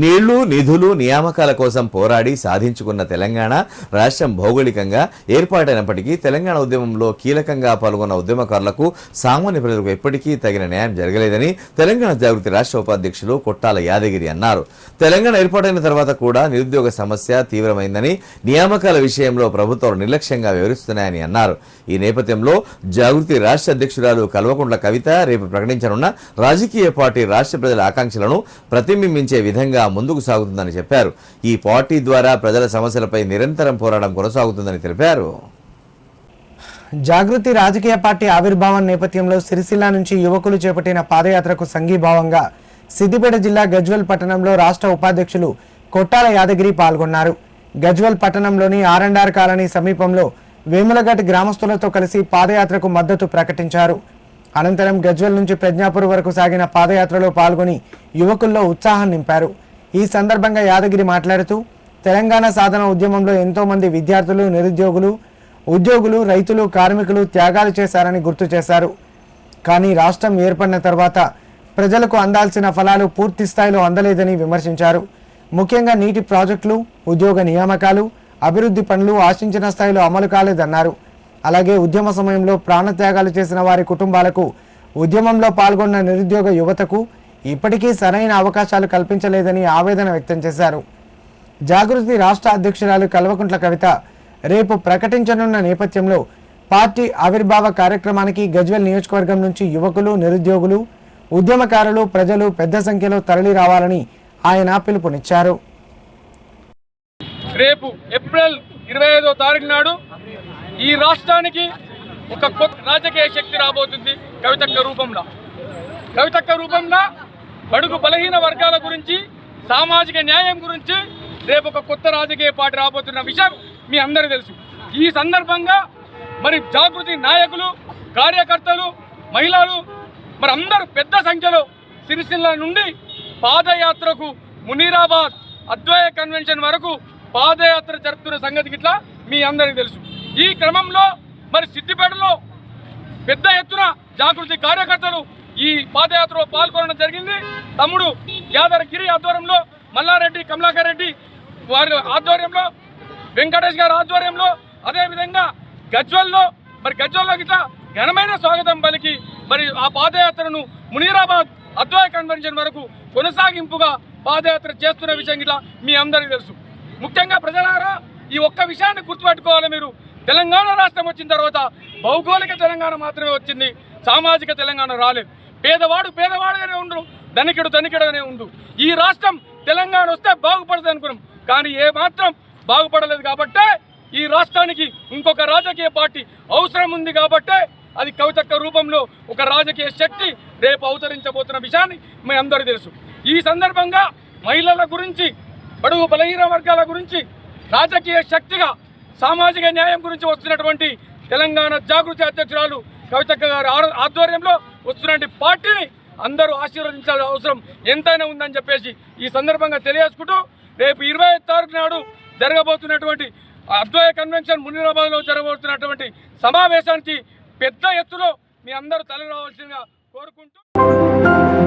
నీళ్లు నిధులు నియామకాల కోసం పోరాడి సాధించుకున్న తెలంగాణ రాష్ట్రం భౌగోళికంగా ఏర్పాటైనప్పటికీ తెలంగాణ ఉద్యమంలో కీలకంగా పాల్గొన్న ఉద్యమకారులకు సామాన్య ప్రజలకు ఎప్పటికీ తగిన న్యాయం జరగలేదని తెలంగాణ జాగృతి రాష్ట్ర ఉపాధ్యక్షులు కొట్టాల యాదగిరి అన్నారు. తెలంగాణ ఏర్పాటైన తర్వాత కూడా నిరుద్యోగ సమస్య తీవ్రమైందని, నియామకాల విషయంలో ప్రభుత్వాలు నిర్లక్ష్యంగా వ్యవహరిస్తున్నాయని అన్నారు. ఈ నేపథ్యంలో జాగృతి రాష్ట్ర అధ్యక్షురాలు కల్వకుంట్ల కవిత రేపు ప్రకటించనున్న రాజకీయ పార్టీ రాష్ట్ర ప్రజల ఆకాంక్షలను ప్రతిబింబించే విధంగా ముందుకు సాగుతుందని చెప్పారు. ఈ పార్టీ ద్వారా ప్రజల సమస్యలపై నిరంతరం పోరాటం కొనసాగుతుందని తెలిపారు. జాగృతి రాజకీయ పార్టీ ఆవిర్భావం నేపథ్యంలో సిరిసిల్ల నుంచి యువకులు చేపట్టిన పాదయాత్రకు సంఘీభావంగా సిద్దిపేట జిల్లా గజ్వెల్ పట్టణంలో రాష్ట్ర ఉపాధ్యక్షులు కొట్టాల యాదగిరి పాల్గొన్నారు. గజ్వెల్ పట్టణంలోని ఆర్&ఆర్ కాలనీ సమీపంలో వేములగట్ గ్రామస్తులతో కలిసి పాదయాత్రకు మద్దతు ప్రకటించారు. అనంతరం గజ్వెల్ నుంచి ప్రజ్ఞాపూర్ వరకు సాగిన పాదయాత్రలో పాల్గొని యువకుల్లో ఉత్సాహం నింపారు. ఈ సందర్భంగా యాదగిరి మాట్లాడుతూ తెలంగాణ సాధన ఉద్యమంలో ఎంతో మంది విద్యార్థులు, నిరుద్యోగులు, ఉద్యోగులు, రైతులు, కార్మికులు త్యాగాలు చేశారని గుర్తు చేశారు. కానీ రాష్ట్రం ఏర్పడిన తర్వాత ప్రజలకు అందాల్సిన ఫలాలు పూర్తి స్థాయిలో అందలేదని విమర్శించారు. ముఖ్యంగా నీటి ప్రాజెక్టులు, ఉద్యోగ నియామకాలు, అభివృద్ధి పనులు ఆశించిన స్థాయిలో అమలు కాలేదన్నారు. అలాగే ఉద్యమ సమయంలో ప్రాణత్యాగాలు చేసిన వారి కుటుంబాలకు, ఉద్యమంలో పాల్గొన్న నిరుద్యోగ యువతకు ఇప్పటికీ సరైన అవకాశాలు కల్పించలేదని ఆవేదన వ్యక్తం చేశారు. జాగృతి రాష్ట్ర అధ్యక్షురాలు కల్వకుంట్ల కవిత రేపు ప్రకటించనున్న నేపథ్యంలో పార్టీ ఆవిర్భావ కార్యక్రమానికి గజ్వెల్ నియోజకవర్గం నుంచి యువకులు, నిరుద్యోగులు, ఉద్యమకారులు, ప్రజలు పెద్ద సంఖ్యలో తరలి రావాలని ఆయన పిలుపునిచ్చారు. రేపు ఏప్రిల్ 25వ తారీఖు నాడు ఈ రాష్ట్రానికి ఒక కొత్త రాజకీయ శక్తి రాబోతుంది. కవితక్క రూపంలో బడుగు బలహీన వర్గాల గురించి, సామాజిక న్యాయం గురించి రేపు ఒక కొత్త రాజకీయ పార్టీ రాబోతున్న విషయం మీ అందరికీ తెలుసు. ఈ సందర్భంగా మరి జాగృతి నాయకులు, కార్యకర్తలు, మహిళలు మరి అందరూ పెద్ద సంఖ్యలో సిరిసిల్ల నుండి పాదయాత్రకు మునీరాబాద్ అద్వైత కన్వెన్షన్ వరకు పాదయాత్ర జరుపుతున్న సంగతి గిట్లా మీ అందరికీ తెలుసు. ఈ క్రమంలో మరి సిద్దిపేటలో పెద్ద ఎత్తున జాగృతి కార్యకర్తలు ఈ పాదయాత్రలో పాల్గొనడం జరిగింది. తమ్ముడు యాదగిరి ఆధ్వర్యంలో, మల్లారెడ్డి, కమలాకర్ రెడ్డి వారి ఆధ్వర్యంలో, వెంకటేష్ గారి ఆధ్వర్యంలో, అదేవిధంగా గజ్వెల్లో గిట్లా ఘనమైన స్వాగతం పలికి మరి ఆ పాదయాత్రను మునీరాబాద్ అద్వైత కన్వెన్షన్ వరకు కొనసాగింపుగా పాదయాత్ర చేస్తున్న విషయం గిట్లా మీ అందరికీ తెలుసు. ముఖ్యంగా ప్రజలారా ఈ ఒక్క విషయాన్ని గుర్తుపెట్టుకోవాలి. మీరు తెలంగాణ రాష్ట్రం వచ్చిన తర్వాత భౌగోళిక తెలంగాణ మాత్రమే వచ్చింది, సామాజిక తెలంగాణ రాలేదు. పేదవాడు పేదవాడుగానే ఉండు, ధనికుడుగానే ఉండు. ఈ రాష్ట్రం తెలంగాణ వస్తే బాగుపడుతుంది అనుకున్నాం, కానీ ఏ మాత్రం బాగుపడలేదు. కాబట్టే ఈ రాష్ట్రానికి ఇంకొక రాజకీయ పార్టీ అవసరం ఉంది. కాబట్టే అది కవితక్క రూపంలో ఒక రాజకీయ శక్తి రేపు అవతరించబోతున్న విషయాన్ని మీ అందరికీ తెలుసు. ఈ సందర్భంగా మహిళల గురించి, బడుగు బలహీన వర్గాల గురించి, రాజకీయ శక్తిగా సామాజిక న్యాయం గురించి వస్తున్నటువంటి తెలంగాణ జాగృతి అధ్యక్షురాలు కవితక్క గారి ఆధ్వర్యంలో వస్తున్నటువంటి పార్టీని అందరూ ఆశీర్వదించాల్సిన అవసరం ఎంతైనా ఉందని చెప్పేసి ఈ సందర్భంగా తెలియజేసుకుంటూ రేపు 25వ తారీఖు నాడు జరగబోతున్నటువంటి అద్వైత కన్వెన్షన్ మునీరాబాద్లో జరగబోతున్నటువంటి సమావేశానికి పెద్ద ఎత్తులో మీ అందరూ తరలి రావాల్సిందిగా కోరుకుంటూ